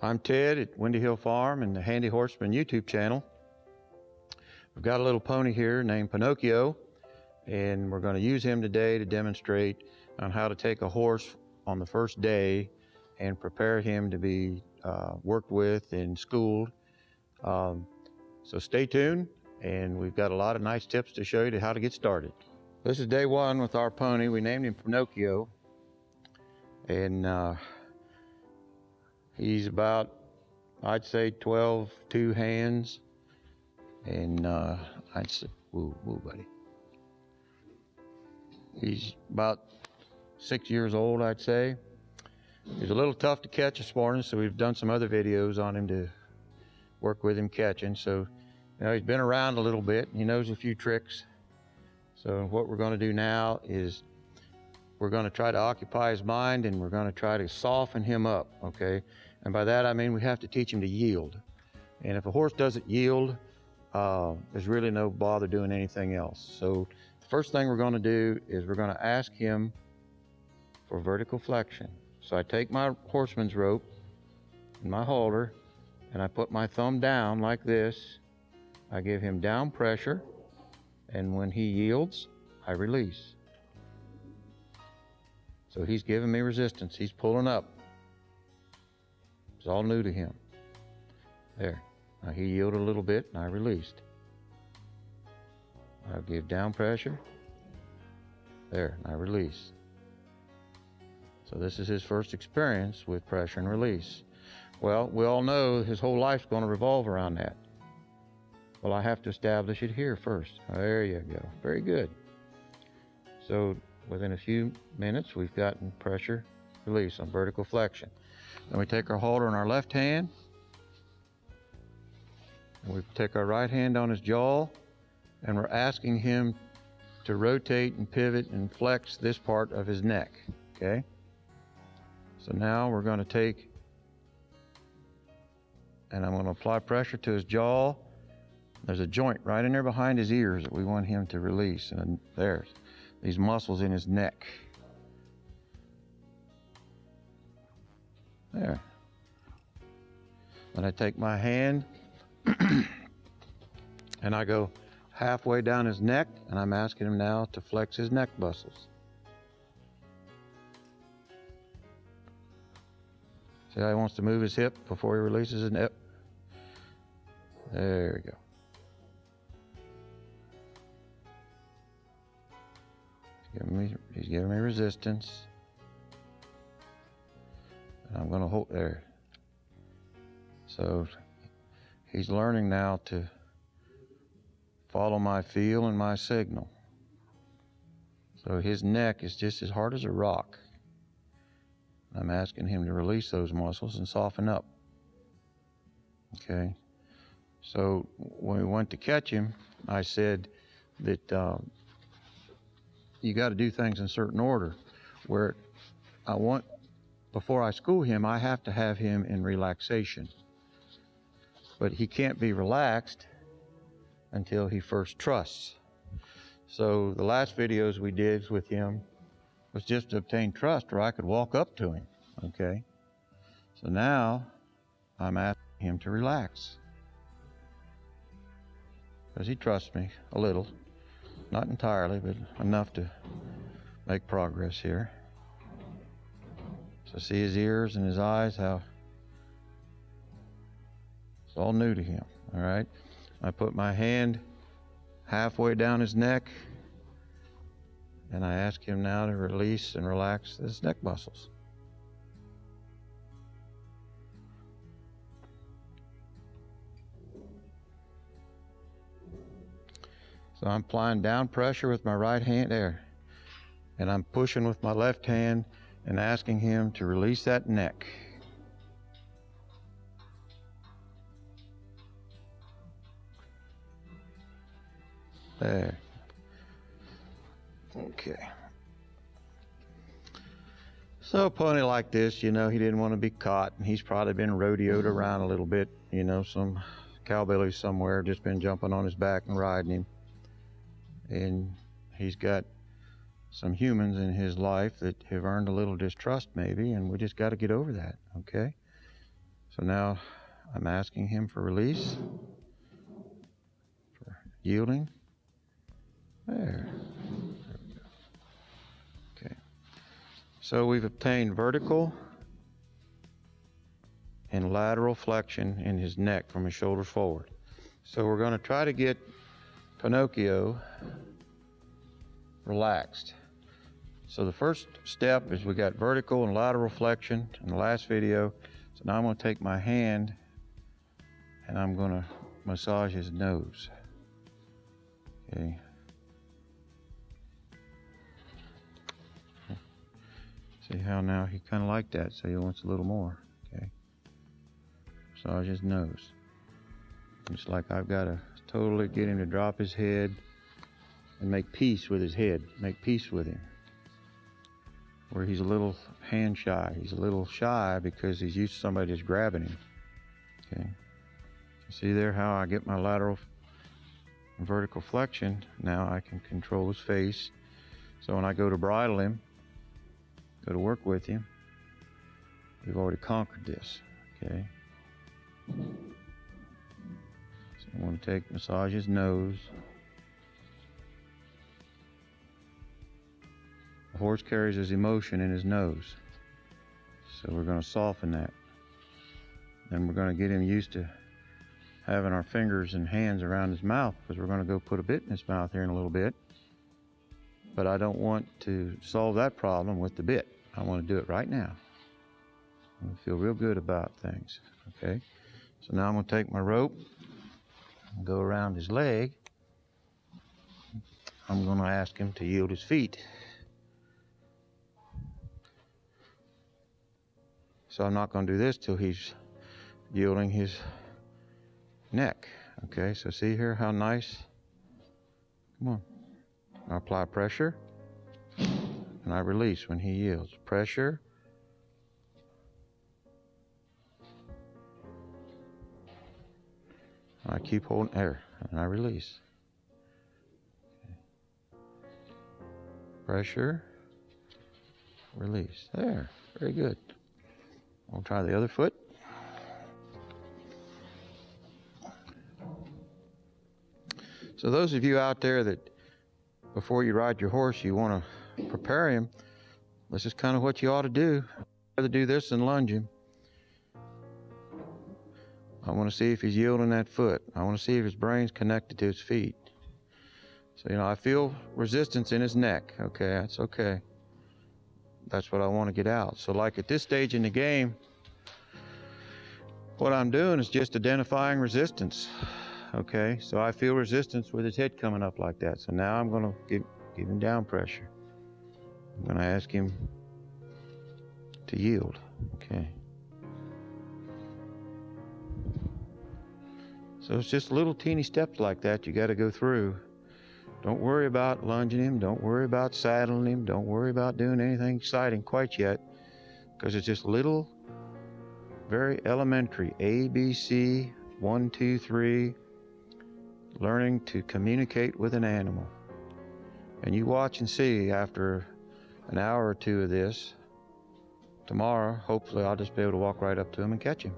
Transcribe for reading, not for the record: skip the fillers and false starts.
I'm Ted at Windy Hill Farm and the Handy Horseman YouTube channel. We've got a little pony here named Pinocchio, and we're going to use him today to demonstrate on how to take a horse on the first day and prepare him to be worked with and schooled. So stay tuned, and we've got a lot of nice tips to show you to how to get started. This is day one with our pony. We named him Pinocchio, and he's about, I'd say, 12 two hands, and I'd say, woo, buddy. He's about 6 years old, I'd say. He's a little tough to catch this morning, so we've done some other videos on him to work with him catching. So, you know, he's been around a little bit, and he knows a few tricks. So what we're going to do now is we're going to try to occupy his mind, and we're going to try to soften him up, okay? And by that I mean we have to teach him to yield. And if a horse doesn't yield, there's really no bother doing anything else. So the first thing we're going to do is we're going to ask him for vertical flexion. So I take my horseman's rope and my halter, and I put my thumb down like this. I give him down pressure, and when he yields, I release. So he's giving me resistance. He's pulling up. It's all new to him. There. Now he yielded a little bit, and I released. I'll give down pressure. There, and I release. So this is his first experience with pressure and release. Well, we all know his whole life's going to revolve around that. Well, I have to establish it here first. There you go. Very good. So within a few minutes, we've gotten pressure, release on vertical flexion. Then we take our halter in our left hand, and we take our right hand on his jaw, and we're asking him to rotate and pivot and flex this part of his neck, okay? So now we're going to take, and I'm going to apply pressure to his jaw. There's a joint right in there behind his ears that we want him to release, and there's these muscles in his neck. There. Then I take my hand and I go halfway down his neck, and I'm asking him now to flex his neck muscles. See how he wants to move his hip before he releases his neck? There we go. He's giving me resistance. And I'm going to hold there. So he's learning now to follow my feel and my signal. So his neck is just as hard as a rock. I'm asking him to release those muscles and soften up. Okay. So when we went to catch him, I said that you got to do things in a certain order. Where before I school him, I have to have him in relaxation. But he can't be relaxed until he first trusts. So the last videos we did with him was just to obtain trust, where I could walk up to him, okay? So now I'm asking him to relax, because he trusts me a little. Not entirely, but enough to make progress here. So see his ears and his eyes, how it's all new to him, all right? I put my hand halfway down his neck, and I ask him now to release and relax his neck muscles. So I'm applying down pressure with my right hand there, and I'm pushing with my left hand and asking him to release that neck. There. Okay. So a pony like this, you know, he didn't want to be caught, and he's probably been rodeoed around a little bit, you know, some cowbillies somewhere just been jumping on his back and riding him. And he's got some humans in his life that have earned a little distrust maybe, and we just got to get over that, okay? So now I'm asking him for release, for yielding. There. Okay. So we've obtained vertical and lateral flexion in his neck from his shoulders forward. So we're going to try to get Pinocchio relaxed. So the first step is we got vertical and lateral flexion in the last video. So now I'm going to take my hand and I'm going to massage his nose. Okay. See how now he kind of liked that, so he wants a little more. Okay. Massage his nose. It's like I've got to totally get him to drop his head and make peace with his head. Make peace with him. Where he's a little hand shy. He's a little shy because he's used to somebody just grabbing him. Okay. You see there how I get my lateral and vertical flexion? Now I can control his face. So when I go to bridle him, go to work with him, we've already conquered this. Okay. So I want to massage his nose. The horse carries his emotion in his nose. So we're going to soften that. Then we're going to get him used to having our fingers and hands around his mouth, because we're going to go put a bit in his mouth here in a little bit. But I don't want to solve that problem with the bit. I want to do it right now. I feel real good about things. Okay. So now I'm going to take my rope and go around his leg. I'm going to ask him to yield his feet. So I'm not going to do this till he's yielding his neck. Okay, so see here how nice. Come on. I apply pressure and I release when he yields. Pressure. I keep holding there and I release. Okay. Pressure. Release. There. Very good. We'll try the other foot. So those of you out there that before you ride your horse, you want to prepare him, this is kind of what you ought to do. I'd rather do this than lunge him. I want to see if he's yielding that foot. I want to see if his brain's connected to his feet. So, I feel resistance in his neck. Okay, that's okay. That's what I want to get out. So like at this stage in the game, what I'm doing is just identifying resistance. Okay, so I feel resistance with his head coming up like that. So now I'm going to give him down pressure. I'm going to ask him to yield. Okay. So it's just little teeny steps like that you got to go through. Don't worry about lunging him. Don't worry about saddling him. Don't worry about doing anything exciting quite yet, because it's just little, very elementary ABC, 1, 2, 3, learning to communicate with an animal. And you watch and see after an hour or two of this, tomorrow, hopefully I'll just be able to walk right up to him and catch him.